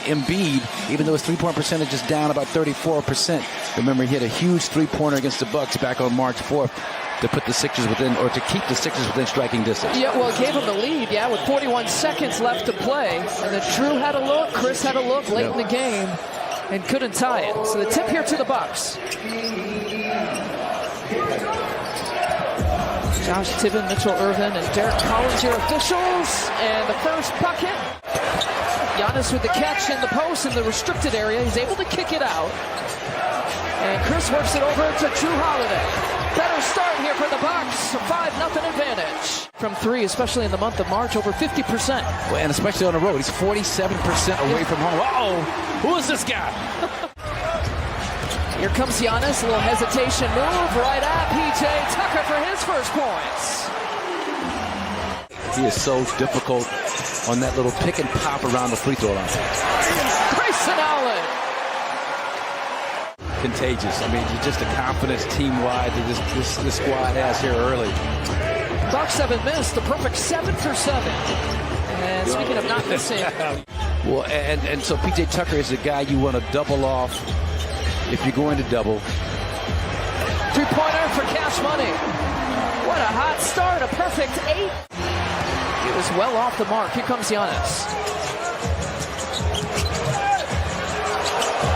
Embiid, even though his three-point percentage is down about 34%. Remember, he hit a huge three-pointer against the Bucks back on March 4th to put the Sixers within, or to keep the Sixers within striking distance. Yeah, well, it gave him the lead, with 41 seconds left to play. And then Drew had a look, Chris had a look late in the game, and couldn't tie it. So the tip here to the Bucks. Josh Tibbin, Mitchell Irvin, and Derek Collins, your officials. And the first bucket. Giannis with the catch in the post in the restricted area. He's able to kick it out. And Chris works it over to Drew Holiday. Better start here for the Bucks. A 5-0 advantage. From three, especially in the month of March, over 50%. Well, and especially on the road. He's 47% away from home. Uh-oh, who is this guy? Here comes Giannis, a little hesitation move right at P.J. Tucker for his first points. He is so difficult on that little pick and pop around the free throw line. Grayson Allen. Contagious. I mean, just the confidence team-wide that this squad has here early. Bucks haven't missed. The perfect 7 for 7. And speaking of not missing. Well, and so P.J. Tucker is the guy you want to double off if you're going to double. Three-pointer for cash money. What a hot start. A perfect 8. It was well off the mark. Here comes Giannis.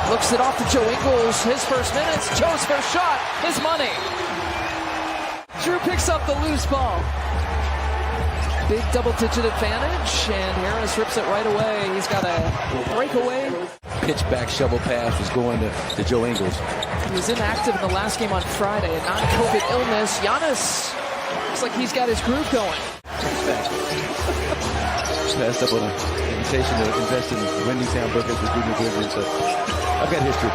Looks it off to Joe Ingles. His first minutes. Joe's first shot. His money. Drew picks up the loose ball. Big double-digit advantage, and Harris rips it right away. He's got a breakaway. Pitch back shovel pass was going to Joe Ingles. He was inactive in the last game on Friday, a non-COVID illness. Giannis looks like he's got his groove going. Passed up on an invitation to invest in Wendy's hamburgers with Google Delivery, so I've got history.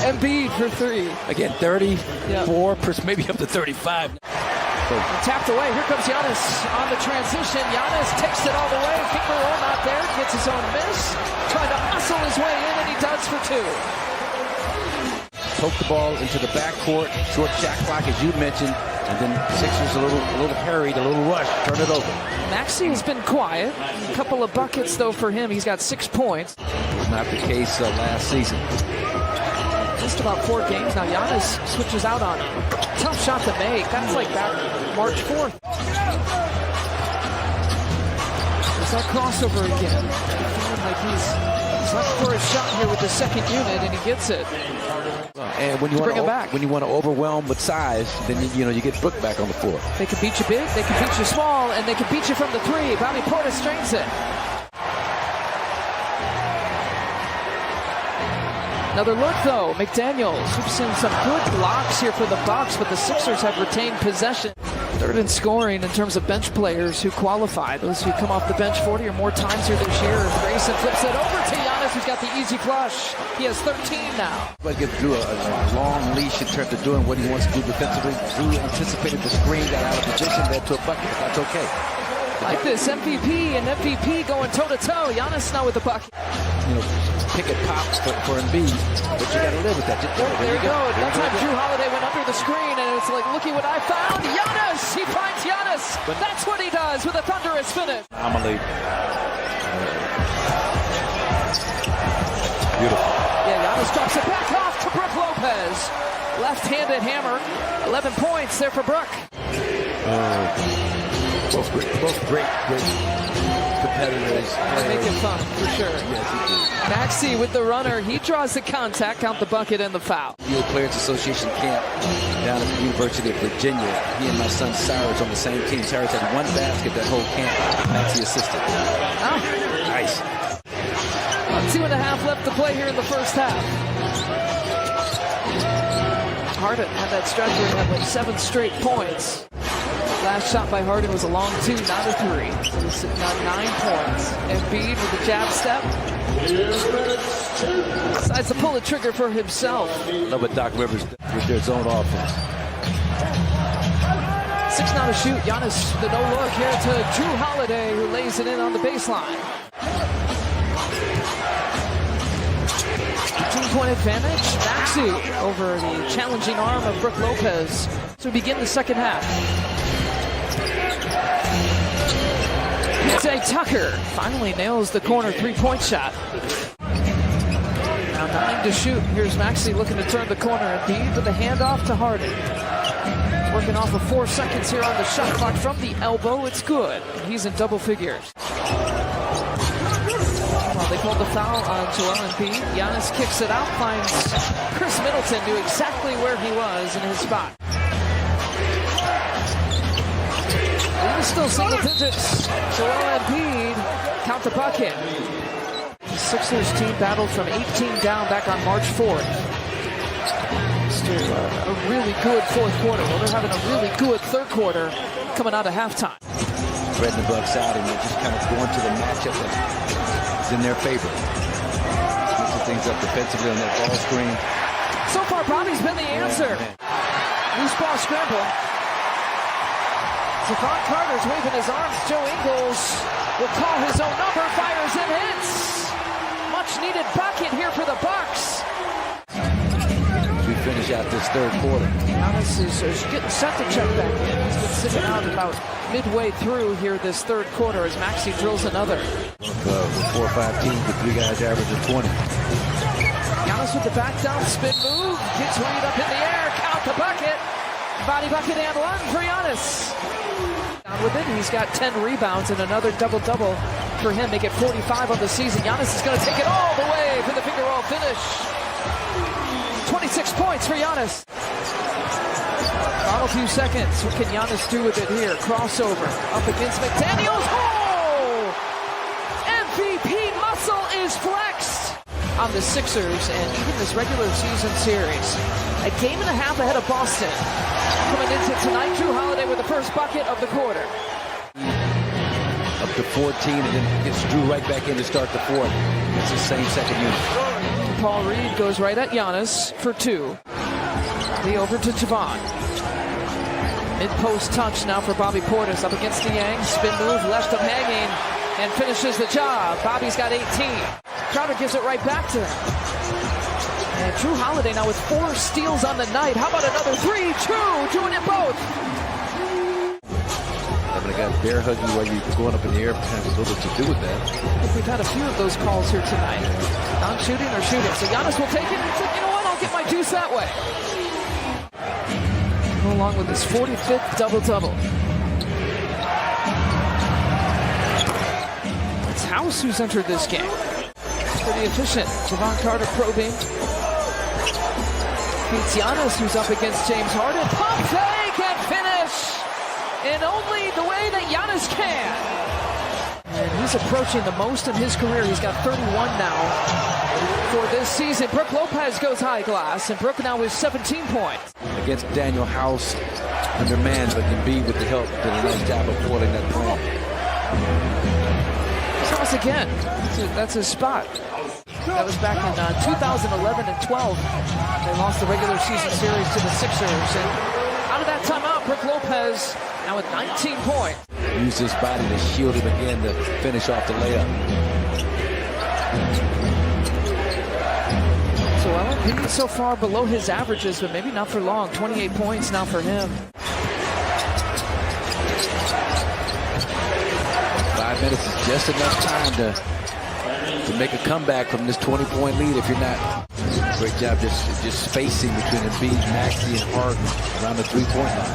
Embiid for 3. Again, 34%, maybe up to 35. Tapped away. Here comes Giannis on the transition. Giannis takes it all the way. Finger roll not there. Gets his own miss. Trying to hustle his way in, and he does for 2. Poke the ball into the backcourt. Short shot clock, as you mentioned. And then Sixers a little hurried, a little rushed. Turn it over. Maxey has been quiet. A couple of buckets, though, for him. He's got 6 points. Was not the case last season. Just about 4 games now. Giannis switches out on him. Tough shot to make. That's like back March 4th. It's that crossover again. Like he's left for his shot here with the second unit, and he gets it. And when you want to overwhelm with size, then you get Brook back on the floor. They can beat you big, they can beat you small, and they can beat you from the 3. Bobby Portis strings it. Another look, though. McDaniels hoops in some good blocks here for the Bucks, but the Sixers have retained possession. Third in scoring in terms of bench players who qualify. Those who come off the bench 40 or more times here this year. Grayson flips it over to Giannis, who's got the easy flush. He has 13 now. But give Drew a long leash in terms of doing what he wants to do defensively. Drew anticipated the screen, got out of position, led to a bucket. That's okay. Like this, MVP and MVP going toe-to-toe. Giannis now with the bucket. Pick and pop for Embiid, but you got to live with that. There you go. That time Drew Holiday went under the screen, and it's like, looky what I found. Giannis! He finds Giannis! That's what he does with a thunderous finish. Anomaly. Beautiful. Yeah, Giannis drops it back off to Brook Lopez. Left-handed hammer. 11 points there for Brook. Both great competitors. Make it fun, for sure. Yes, he did. Maxey with the runner. He draws the contact, count the bucket and the foul. Field Players Association camp down at the University of Virginia. He and my son Cyrus on the same team. Cyrus had 1 basket that whole camp. Maxey assisted. Oh. Nice. 2.5 left to play here in the first half. Harden had that stretch where he had like 7 straight points. Last shot by Harden was a long 2, not a 3. So he's sitting on 9 points. Embiid with the jab step. Decides to pull the trigger for himself. Love what Doc Rivers with their zone offense. 6 now to shoot. Giannis, the no-look here to Drew Holiday, who lays it in on the baseline. 15-point advantage. Maxey over the challenging arm of Brook Lopez. So we begin the second half. Jay Tucker finally nails the corner three-point shot. Now 9 to shoot. Here's Maxey looking to turn the corner. Embiid with the handoff to Harden. Working off of 4 seconds here on the shot clock from the elbow. It's good. He's in double figures. Well, they called the foul on Joel Embiid. Giannis kicks it out, finds Chris Middleton, knew exactly where he was in his spot. He was still single digits. Joel Embiid count the bucket. The Sixers team battled from 18 down back on March 4th. A really good fourth quarter. Well, they're having a really good third quarter coming out of halftime. Spreading the Bucks out, and they're just kind of going to the matchup that's in their favor. Mixing things up defensively on that ball screen. So far, Bobby's been the answer. Loose ball scramble. Javon Carter's waving his arms. Joe Ingles will call his own number, fires and hits. Much needed bucket here for the Bucks. We finish out this third quarter. Giannis is getting set to check back in. He's been sitting out about midway through here this third quarter as Maxey drills another. With 4 or 5 teams, with 3 guys averaging 20. Giannis with the back down spin move. Gets Reed up in the air. Count the bucket. Body bucket and one for Giannis. Down with it. He's got 10 rebounds and another double-double for him. Make it 45 on the season. Giannis is going to take it all the way for the finger roll finish. 26 points for Giannis. Final few seconds. What can Giannis do with it here? Crossover up against McDaniels. Oh! MVP muscle is flexed on the Sixers and even this regular season series. A game and a half ahead of Boston. Coming into tonight, Drew Holiday with the first bucket of the quarter. Up to 14 and then gets Drew right back in to start the fourth. It's the same second unit. Paul Reed goes right at Giannis for 2. The over to Javon. Mid-post touch now for Bobby Portis up against the Yang. Spin move, left him hanging, and finishes the job. Bobby's got 18. Crowder gives it right back to him. And Drew Holiday now with 4 steals on the night. How about another 3? 2, doing it both. Having a guy bear hug you while you're going up in the air has a little bit to do with that. I think we've had a few of those calls here tonight. Non-shooting or shooting. So Giannis will take it and say, you know what, I'll get my deuce that way. Along with his 45th double-double. It's House who's entered this game. Pretty efficient. Javon Carter probing. Beats Giannis, who's up against James Harden. Pump fake and finish in only the way that Giannis can. And he's approaching the most in his career. He's got 31 now for this season. Brook Lopez goes high glass, and Brook now with 17 points. Against Daniel House under man, but Embiid with the help did a nice job of foiling that plan. House again. That's his spot. That was back in 2011 and 12. They lost the regular season series to the Sixers. And out of that timeout, Brook Lopez now with 19 points. Used his body to shield him again to finish off the layup. So Embiid so far below his averages, but maybe not for long. 28 points now for him. 5 minutes is just enough time to make a comeback from this 20-point lead if you're not. Great job just spacing between Embiid, Maxey, and Harden around the 3-point line.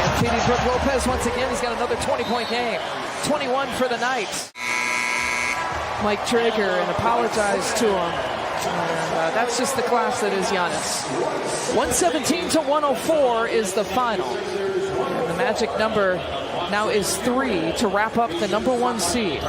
And feeding Brook Lopez once again. He's got another 20-point game. 21 for the night. Mike Traeger and apologized to him. And that's just the class that is Giannis. 117-104 is the final. And the magic number now is 3 to wrap up the #1 seed.